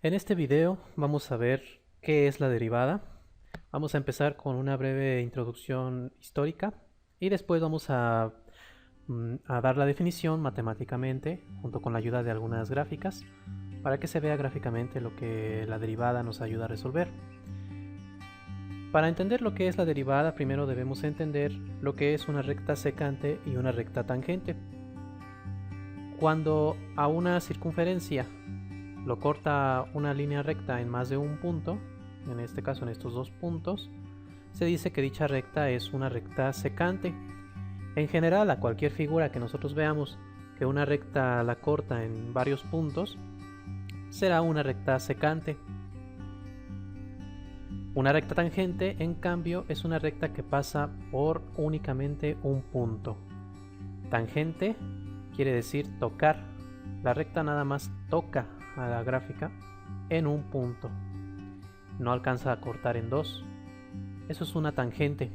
En este video vamos a ver qué es la derivada. Vamos a empezar con una breve introducción histórica y después vamos a dar la definición matemáticamente junto con la ayuda de algunas gráficas para que se vea gráficamente lo que la derivada nos ayuda a resolver. Para entender lo que es la derivada, primero debemos entender lo que es una recta secante y una recta tangente. Cuando a una circunferencia lo corta una línea recta en más de un punto, en este caso en estos dos puntos, se dice que dicha recta es una recta secante. En general, a cualquier figura que nosotros veamos que una recta la corta en varios puntos, será una recta secante. Una recta tangente, en cambio, es una recta que pasa por únicamente un punto. Tangente quiere decir tocar. La recta nada más toca a la gráfica en un punto. No alcanza a cortar en dos. Eso es una tangente.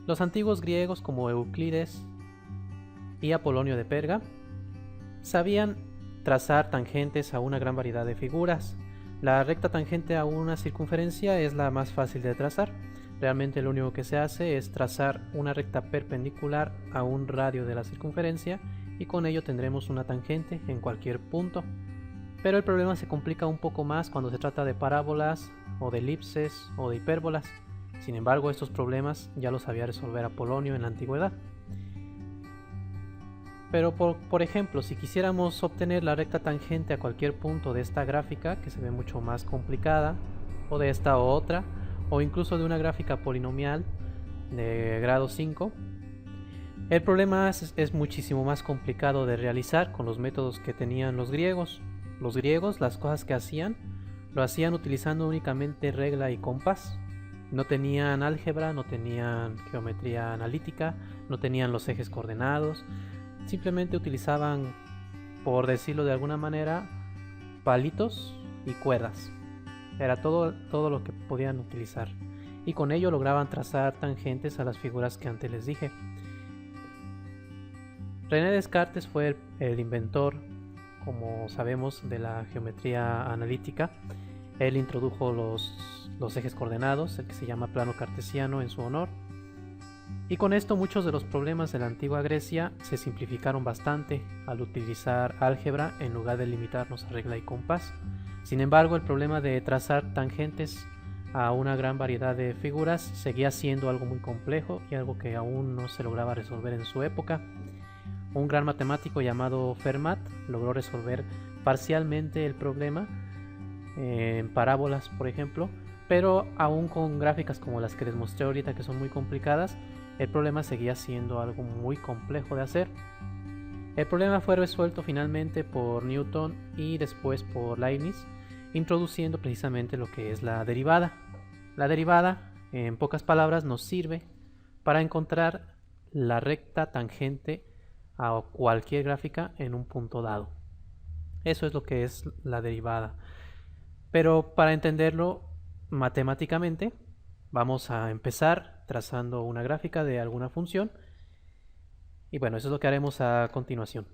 Los antiguos griegos como Euclides y Apolonio de Perga sabían trazar tangentes a una gran variedad de figuras. La recta tangente a una circunferencia es la más fácil de trazar. Realmente lo único que se hace es trazar una recta perpendicular a un radio de la circunferencia y con ello tendremos una tangente en cualquier punto. Pero el problema se complica un poco más cuando se trata de parábolas o de elipses o de hipérbolas. Sin embargo, estos problemas ya los sabía resolver Apolonio en la antigüedad. Pero por ejemplo, si quisiéramos obtener la recta tangente a cualquier punto de esta gráfica, que se ve mucho más complicada, o de esta o otra, o incluso de una gráfica polinomial de grado 5, el problema es muchísimo más complicado de realizar con los métodos que tenían los griegos. Los griegos, las cosas que hacían, lo hacían utilizando únicamente regla y compás. No tenían álgebra, no tenían geometría analítica, no tenían los ejes coordenados. Simplemente utilizaban, por decirlo de alguna manera, palitos y cuerdas. Era todo lo que podían utilizar. Y con ello lograban trazar tangentes a las figuras que antes les dije. René Descartes fue el inventor, como sabemos, de la geometría analítica. Él introdujo los ejes coordenados, el que se llama plano cartesiano, en su honor. Y con esto muchos de los problemas de la antigua Grecia se simplificaron bastante al utilizar álgebra en lugar de limitarnos a regla y compás. Sin embargo, el problema de trazar tangentes a una gran variedad de figuras seguía siendo algo muy complejo y algo que aún no se lograba resolver en su época. Un gran matemático llamado Fermat logró resolver parcialmente el problema en parábolas, por ejemplo, pero aún con gráficas como las que les mostré ahorita, que son muy complicadas, el problema seguía siendo algo muy complejo de hacer. El problema fue resuelto finalmente por Newton y después por Leibniz, introduciendo precisamente lo que es la derivada. La derivada, en pocas palabras, nos sirve para encontrar la recta tangente a cualquier gráfica en un punto dado. Eso es lo que es la derivada. Pero para entenderlo matemáticamente, vamos a empezar trazando una gráfica de alguna función. Y bueno, eso es lo que haremos a continuación.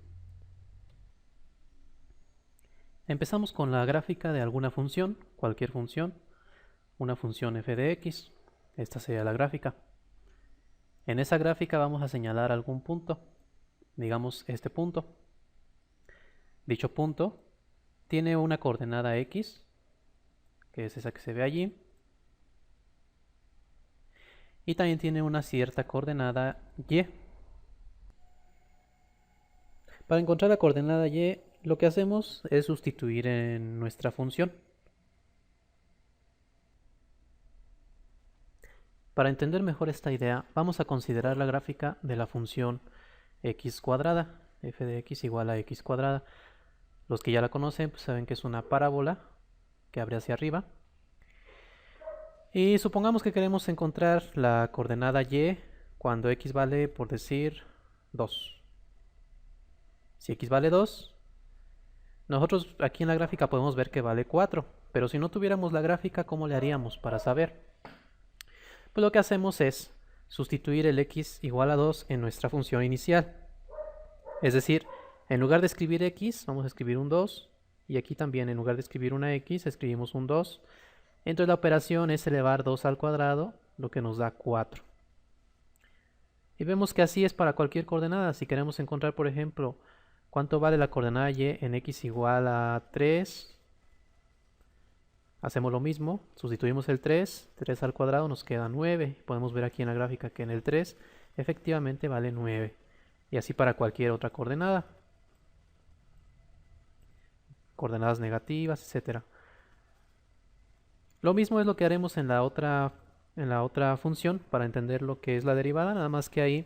Empezamos con la gráfica de alguna función, cualquier función, una función f de x. Esta sería la gráfica. En esa gráfica vamos a señalar algún punto, digamos este punto. Dicho punto tiene una coordenada x, que es esa que se ve allí, y también tiene una cierta coordenada y. Para encontrar la coordenada y, lo que hacemos es sustituir en nuestra función. Para entender mejor esta idea, vamos a considerar la gráfica de la función x cuadrada, f de x igual a x cuadrada. Los que ya la conocen pues saben que es una parábola que abre hacia arriba. Y supongamos que queremos encontrar la coordenada y cuando x vale, por decir, 2. Si x vale 2, nosotros aquí en la gráfica podemos ver que vale 4. Pero si no tuviéramos la gráfica, ¿cómo le haríamos para saber? Pues lo que hacemos es sustituir el x igual a 2 en nuestra función inicial. Es decir, en lugar de escribir x, vamos a escribir un 2 y aquí también en lugar de escribir una x escribimos un 2. Entonces la operación es elevar 2 al cuadrado, lo que nos da 4. Y vemos que así es para cualquier coordenada. Si queremos encontrar, por ejemplo, cuánto vale la coordenada y en x igual a 3, hacemos lo mismo, sustituimos el 3 al cuadrado nos queda 9. Podemos ver aquí en la gráfica que en el 3 efectivamente vale 9. Y así para cualquier otra coordenada. Coordenadas negativas, etcétera. Lo mismo es lo que haremos en la otra función para entender lo que es la derivada, nada más que ahí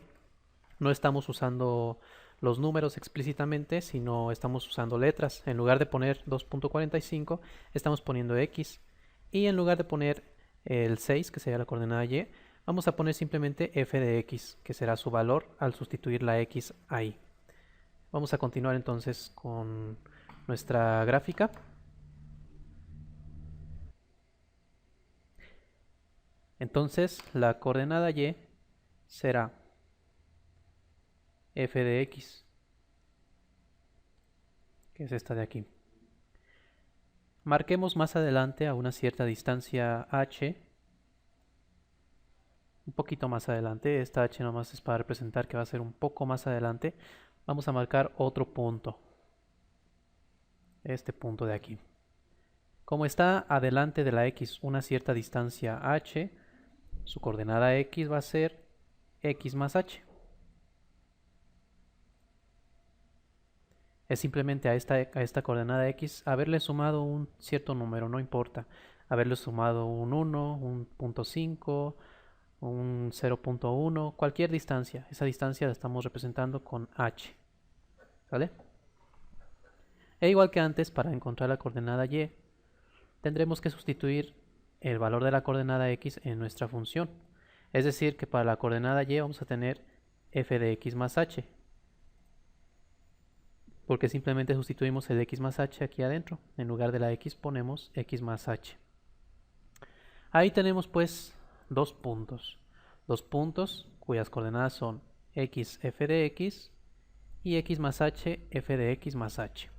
no estamos usando los números explícitamente, sino estamos usando letras. En lugar de poner 2.45, estamos poniendo x. Y en lugar de poner el 6, que sería la coordenada y, vamos a poner simplemente f de x, que será su valor al sustituir la x ahí. Vamos a continuar entonces con nuestra gráfica. Entonces la coordenada y será f de x, que es esta de aquí. Marquemos más adelante a una cierta distancia h, un poquito más adelante. Esta h nomás es para representar que va a ser un poco más adelante. Vamos a marcar otro punto, este punto de aquí. Como está adelante de la x una cierta distancia h, su coordenada x va a ser x más h. Es simplemente a esta coordenada x haberle sumado un cierto número, no importa. Haberle sumado un 1, un 0.5, un 0.1, cualquier distancia. Esa distancia la estamos representando con h. ¿Vale? E igual que antes, para encontrar la coordenada y, tendremos que sustituir el valor de la coordenada x en nuestra función. Es decir, que para la coordenada y vamos a tener f de x más h, porque simplemente sustituimos el x más h aquí adentro. En lugar de la x ponemos x más h. Ahí tenemos pues dos puntos cuyas coordenadas son x f de x y x más h f de x más h.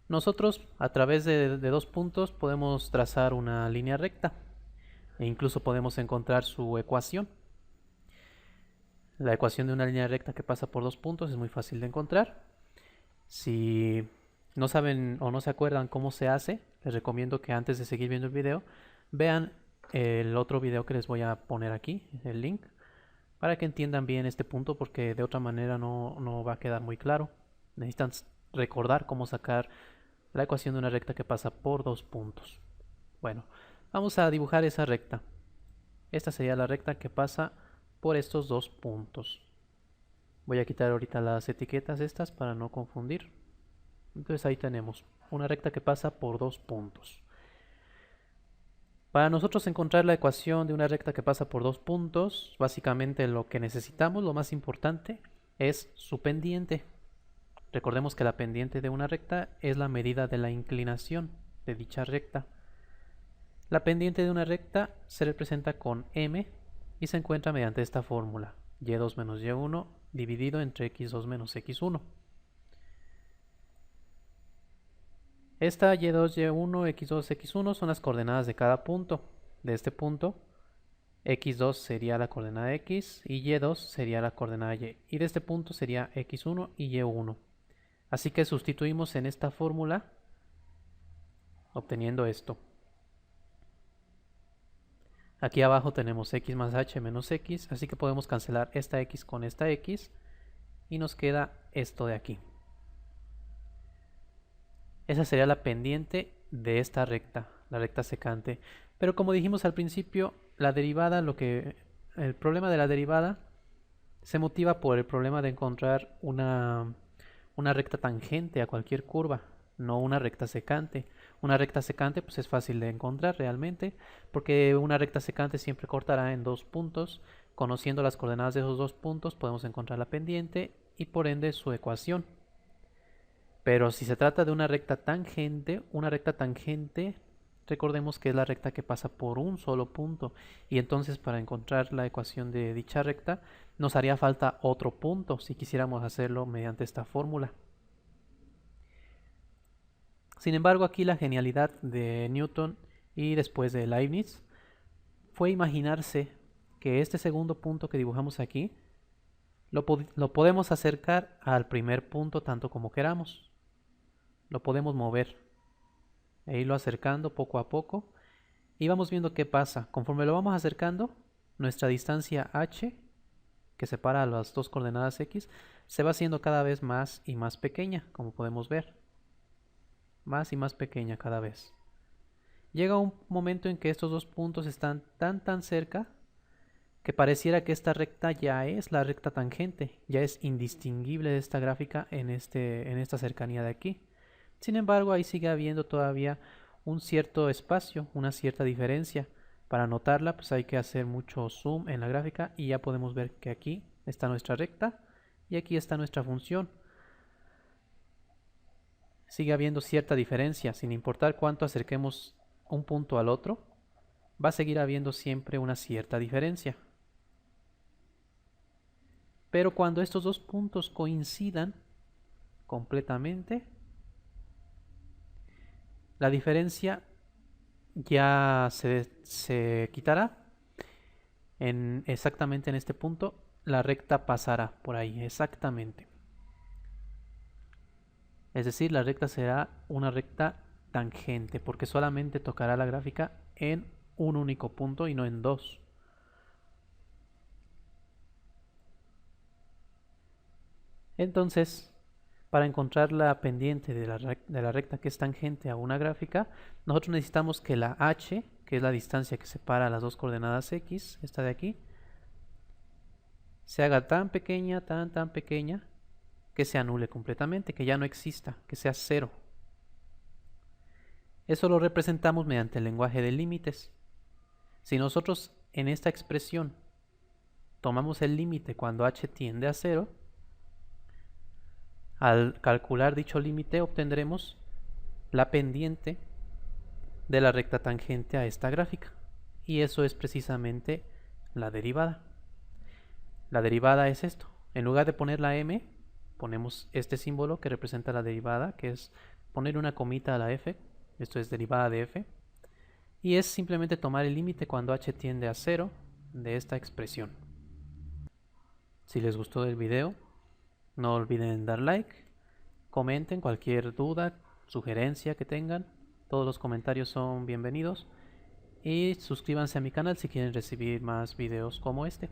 Nosotros a través de dos puntos podemos trazar una línea recta e incluso podemos encontrar su ecuación. La ecuación de una línea recta que pasa por dos puntos es muy fácil de encontrar. Si no saben o no se acuerdan cómo se hace, les recomiendo que antes de seguir viendo el video vean el otro video que les voy a poner aquí, el link, para que entiendan bien este punto, porque de otra manera no va a quedar muy claro. Necesitan recordar cómo sacar la ecuación de una recta que pasa por dos puntos. Bueno, vamos a dibujar esa recta. Esta sería la recta que pasa por estos dos puntos. Voy a quitar ahorita las etiquetas estas para no confundir. Entonces ahí tenemos una recta que pasa por dos puntos. Para nosotros encontrar la ecuación de una recta que pasa por dos puntos, básicamente lo que necesitamos, lo más importante, es su pendiente. Recordemos que la pendiente de una recta es la medida de la inclinación de dicha recta. La pendiente de una recta se representa con m y se encuentra mediante esta fórmula, y2 menos y1 dividido entre x2 menos x1. Esta y2, y1, x2, x1 son las coordenadas de cada punto. De este punto, x2 sería la coordenada x y y2 sería la coordenada y. Y de este punto sería x1 y y1. Así que sustituimos en esta fórmula obteniendo esto. Aquí abajo tenemos x más h menos x, así que podemos cancelar esta x con esta x y nos queda esto de aquí. Esa sería la pendiente de esta recta, la recta secante. Pero como dijimos al principio, la derivada, el problema de la derivada se motiva por el problema de encontrar una recta tangente a cualquier curva, no una recta secante. Una recta secante pues es fácil de encontrar realmente, porque una recta secante siempre cortará en dos puntos. Conociendo las coordenadas de esos dos puntos podemos encontrar la pendiente y por ende su ecuación. Pero si se trata de una recta tangente, recordemos que es la recta que pasa por un solo punto, y entonces para encontrar la ecuación de dicha recta nos haría falta otro punto si quisiéramos hacerlo mediante esta fórmula. Sin embargo, aquí la genialidad de Newton y después de Leibniz fue imaginarse que este segundo punto que dibujamos aquí lo podemos acercar al primer punto tanto como queramos. Lo podemos mover e irlo acercando poco a poco y vamos viendo qué pasa. Conforme lo vamos acercando, nuestra distancia h, que separa las dos coordenadas x, se va haciendo cada vez más y más pequeña, como podemos ver. Más y más pequeña cada vez. Llega un momento en que estos dos puntos están tan cerca que pareciera que esta recta ya es la recta tangente, ya es indistinguible de esta gráfica en esta cercanía de aquí. Sin embargo, ahí sigue habiendo todavía un cierto espacio, una cierta diferencia. Para notarla, pues hay que hacer mucho zoom en la gráfica y ya podemos ver que aquí está nuestra recta y aquí está nuestra función. Sigue habiendo cierta diferencia, sin importar cuánto acerquemos un punto al otro, va a seguir habiendo siempre una cierta diferencia. Pero cuando estos dos puntos coincidan completamente, la diferencia ya se quitará. Exactamente en este punto, la recta pasará por ahí, exactamente. Es decir, la recta será una recta tangente, porque solamente tocará la gráfica en un único punto y no en dos. Entonces, para encontrar la pendiente de la recta que es tangente a una gráfica, nosotros necesitamos que la h, que es la distancia que separa las dos coordenadas x, esta de aquí, se haga tan pequeña, tan pequeña, que se anule completamente, que ya no exista, que sea cero. Eso lo representamos mediante el lenguaje de límites. Si nosotros en esta expresión tomamos el límite cuando h tiende a 0, al calcular dicho límite obtendremos la pendiente de la recta tangente a esta gráfica. Y eso es precisamente la derivada. La derivada es esto. En lugar de poner la m, ponemos este símbolo que representa la derivada, que es poner una comita a la f. Esto es derivada de f. Y es simplemente tomar el límite cuando h tiende a 0 de esta expresión. Si les gustó el video, no olviden dar like, comenten cualquier duda, sugerencia que tengan. Todos los comentarios son bienvenidos. Y suscríbanse a mi canal si quieren recibir más videos como este.